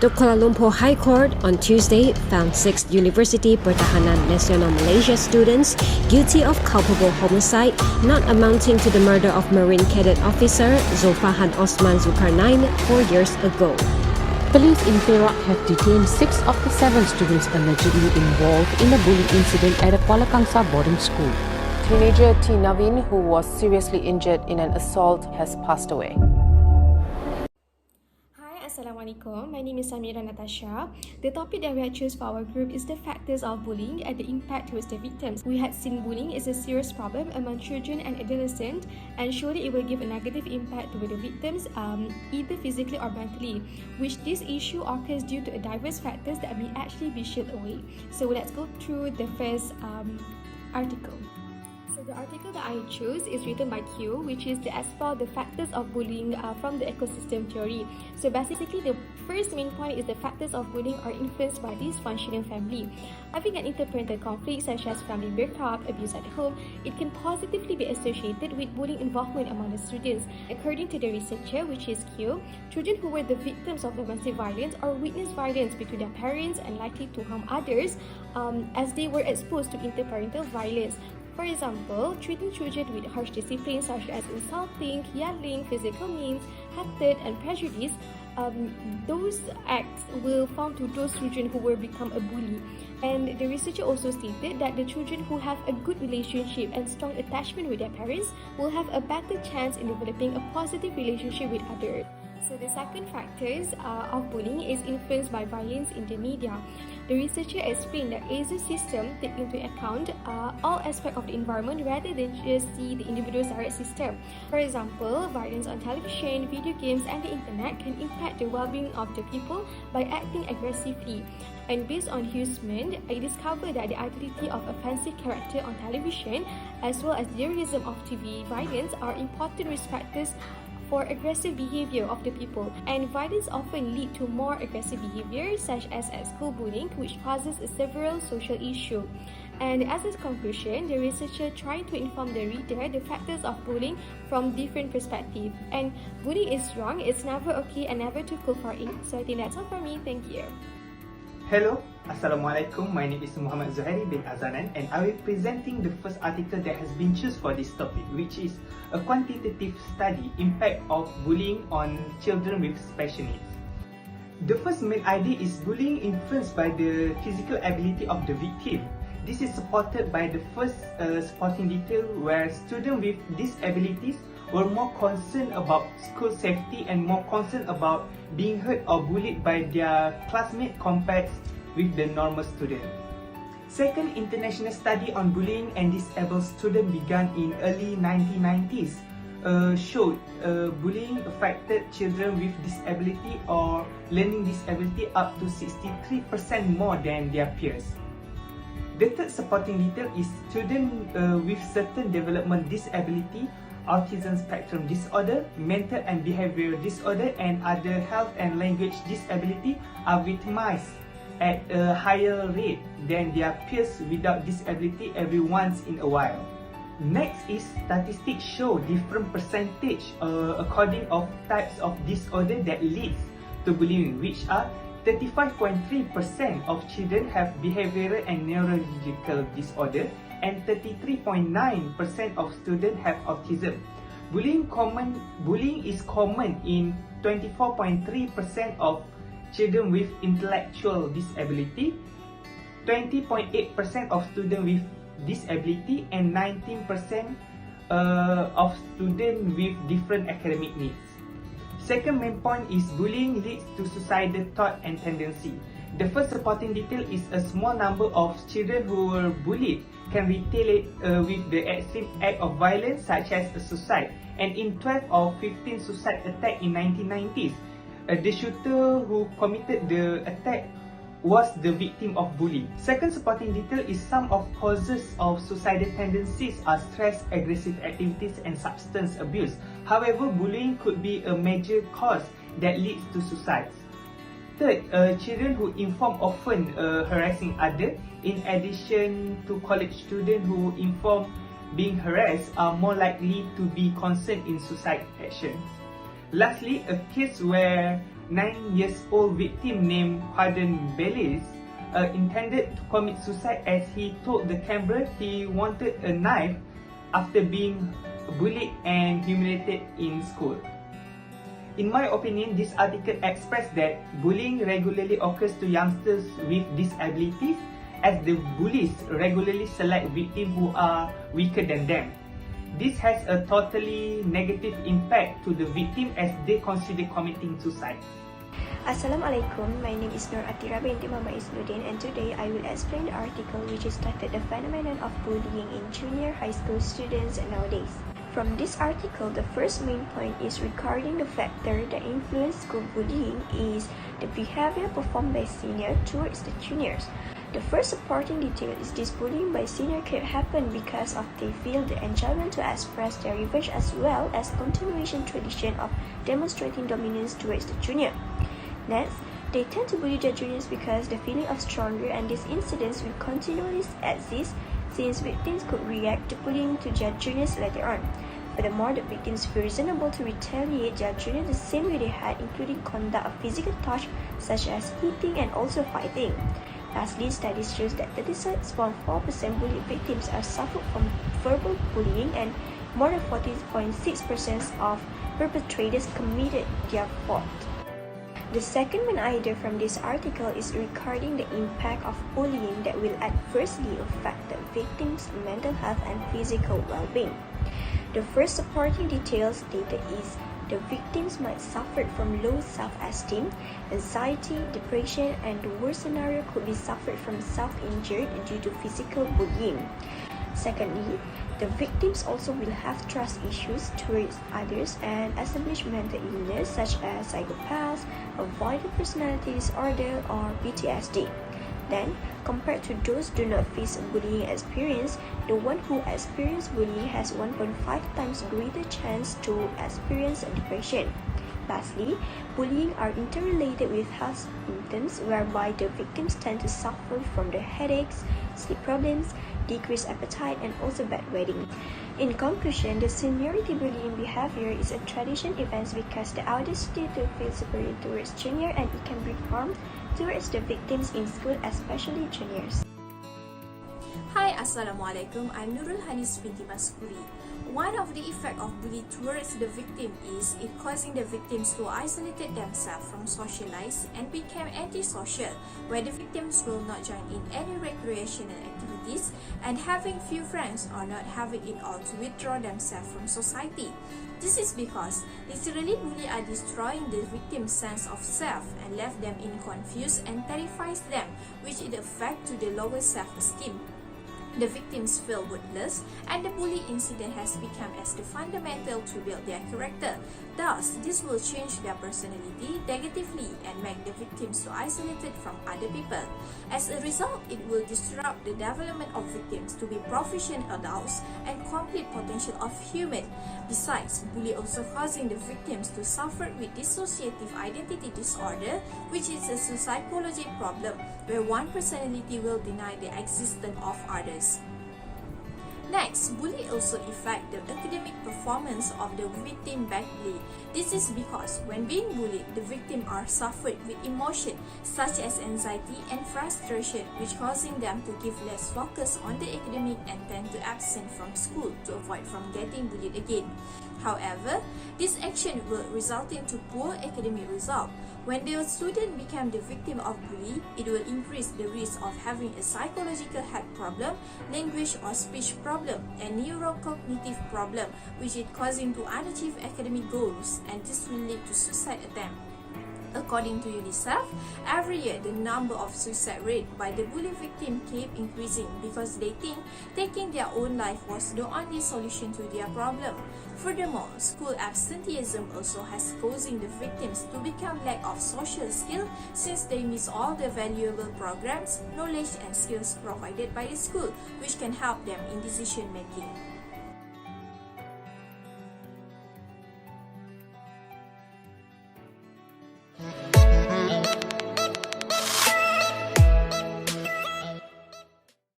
The Kuala Lumpur High Court on Tuesday found 6 University Pertahanan Nasional Malaysia students guilty of culpable homicide not amounting to the murder of Marine Cadet Officer Zulfahan Osman Zulkarnain 4 years ago. Police in Perak have detained 6 of the 7 students allegedly involved in a bullying incident at a Kuala Kangsar boarding school. Teenager T. Naveen, who was seriously injured in an assault, has passed away. Assalamualaikum. My name is Samira Natasha. The topic that we had choose for our group is the factors of bullying and the impact towards the victims. We had seen bullying is a serious problem among children and adolescents, and surely it will give a negative impact to the victims, either physically or mentally, which this issue occurs due to a diverse factors that may actually be shielded away. So let's go through the first article. The article that I chose is written by Q, which is to explore the factors of bullying from the ecosystem theory. So basically, the first main point is the factors of bullying are influenced by dysfunctional family. Having an interparental conflict such as family breakup, abuse at home, it can positively be associated with bullying involvement among the students. According to the researcher, which is Q, children who were the victims of domestic violence or witnessed violence between their parents and likely to harm others as they were exposed to interparental violence. For example, treating children with harsh discipline such as insulting, yelling, physical means, hatred, and prejudice, those acts will found to those children who will become a bully. And the researcher also stated that the children who have a good relationship and strong attachment with their parents will have a better chance in developing a positive relationship with others. So the second factors of bullying is influenced by violence in the media. The researcher explained that ASIS system take into account all aspects of the environment rather than just see the individual's direct system. For example, violence on television, video games, and the internet can impact the well-being of the people by acting aggressively. And based on Huseman, I discovered that the identity of offensive character on television as well as the realism of TV violence are important risk factors for aggressive behavior of the people, and violence often lead to more aggressive behavior such as at school bullying, which causes several social issues. And as a conclusion, the researcher tried to inform the reader the factors of bullying from different perspectives. And bullying is wrong, it's never okay and never too cool for it. So I think that's all for me. Thank you. Hello, Assalamualaikum. My name is Muhammad Zuhairi bin Azanan, and I will be presenting the first article that has been chosen for this topic, which is a quantitative study impact of bullying on children with special needs. The first main idea is bullying influenced by the physical ability of the victim. This is supported by the first supporting detail where students with disabilities were more concerned about school safety and more concerned about being hurt or bullied by their classmates compared with the normal student. Second international study on bullying and disabled students began in early 1990s showed bullying affected children with disability or learning disability up to 63% more than their peers. The third supporting detail is students with certain development disability, autism spectrum disorder, mental and behavioral disorder, and other health and language disability are victimized at a higher rate than their peers without disability every once in a while. Next is statistics show different percentage according of types of disorder that leads to bullying, which are 35.3% of children have behavioral and neurological disorder, and 33.9% of students have autism. Bullying is common in 24.3% of children with intellectual disability, 20.8% of students with disability, and 19% of students with different academic needs. Second main point is bullying leads to suicidal thought and tendency. The first supporting detail is a small number of children who were bullied can retaliate with the extreme act of violence such as a suicide. And in 12 or 15 suicide attacks in 1990s, the shooter who committed the attack was the victim of bullying. Second supporting detail is some of causes of suicidal tendencies are stress, aggressive activities, and substance abuse. However, bullying could be a major cause that leads to suicides. Third, children who inform often harassing others. In addition to college students who inform being harassed are more likely to be concerned in suicide action. Lastly, a case where 9-year-old victim named Pardon Bellis intended to commit suicide as he told the camera he wanted a knife after being bullied and humiliated in school. In my opinion, this article expressed that bullying regularly occurs to youngsters with disabilities, as the bullies regularly select victims who are weaker than them. This has a totally negative impact to the victim as they consider committing suicide. Assalamualaikum, my name is Nur Atira binti Muhammad Isnuddin, and today I will explain the article which is titled The Phenomenon of Bullying in Junior High School Students Nowadays. From this article, the first main point is regarding the factor that influence school bullying is the behavior performed by seniors towards the juniors. The first supporting detail is this bullying by senior can happen because of they feel the enjoyment to express their revenge as well as continuation tradition of demonstrating dominance towards the junior. Next, they tend to bully their juniors because the feeling of stronger, and these incidents will continually exist since victims could react to bullying to their juniors later on. Furthermore, the victims feel reasonable to retaliate their juniors the same way they had, including conduct of physical touch such as hitting and also fighting. Lastly, studies shows that 36.4% bullied victims are suffered from verbal bullying, and more than 40.6% of perpetrators committed their fault. The second main idea from this article is regarding the impact of bullying that will adversely affect the victim's mental health and physical well-being. The first supporting details data is the victims might suffer from low self-esteem, anxiety, depression, and the worst scenario could be suffered from self-injury due to physical bullying. Secondly, the victims also will have trust issues towards others and establish mental illness such as psychopaths, avoidant personality disorder, or PTSD. Then, compared to those who do not face a bullying experience, the one who experience bullying has 1.5 times greater chance to experience depression. Lastly, bullying are interrelated with health symptoms whereby the victims tend to suffer from the headaches, sleep problems, decreased appetite, and also bedwetting. In conclusion, the seniority bullying behavior is a tradition event because the elders tend to feel superior towards junior, and it can bring harm towards the victims in school, especially juniors. Hi, Assalamualaikum. I'm Nurul Hanis binti Maskuri. One of the effects of bullying towards the victim is it causing the victims to isolate themselves from socialize and become antisocial, where the victims will not join in any recreational activities and having few friends or not having it all to withdraw themselves from society. This is because literally bullies are destroying the victim's sense of self and left them in confused and terrifies them, which it affects to the lower self-esteem. The victims feel worthless, and the bully incident has become as the fundamental to build their character. Thus, this will change their personality negatively and make the victims so isolated from other people. As a result, it will disrupt the development of victims to be proficient adults and complete potential of human. Besides, bully also causing the victims to suffer with dissociative identity disorder, which is a psychology problem where one personality will deny the existence of others. Next, bullying also affect the academic performance of the victim badly. This is because when being bullied, the victim are suffered with emotion such as anxiety and frustration, which causing them to give less focus on the academic and tend to absent from school to avoid from getting bullied again. However, this action will result into poor academic result. When the student become the victim of bullying, it will increase the risk of having a psychological health problem, language or speech problem, and neurocognitive problem, which is causing to unachieve academic goals, and this will lead to suicide attempt. According to UNICEF, every year the number of suicide rate by the bully victim keep increasing because they think taking their own life was the only solution to their problem. Furthermore, school absenteeism also has causing the victims to become lack of social skill since they miss all the valuable programs, knowledge and skills provided by the school, which can help them in decision making.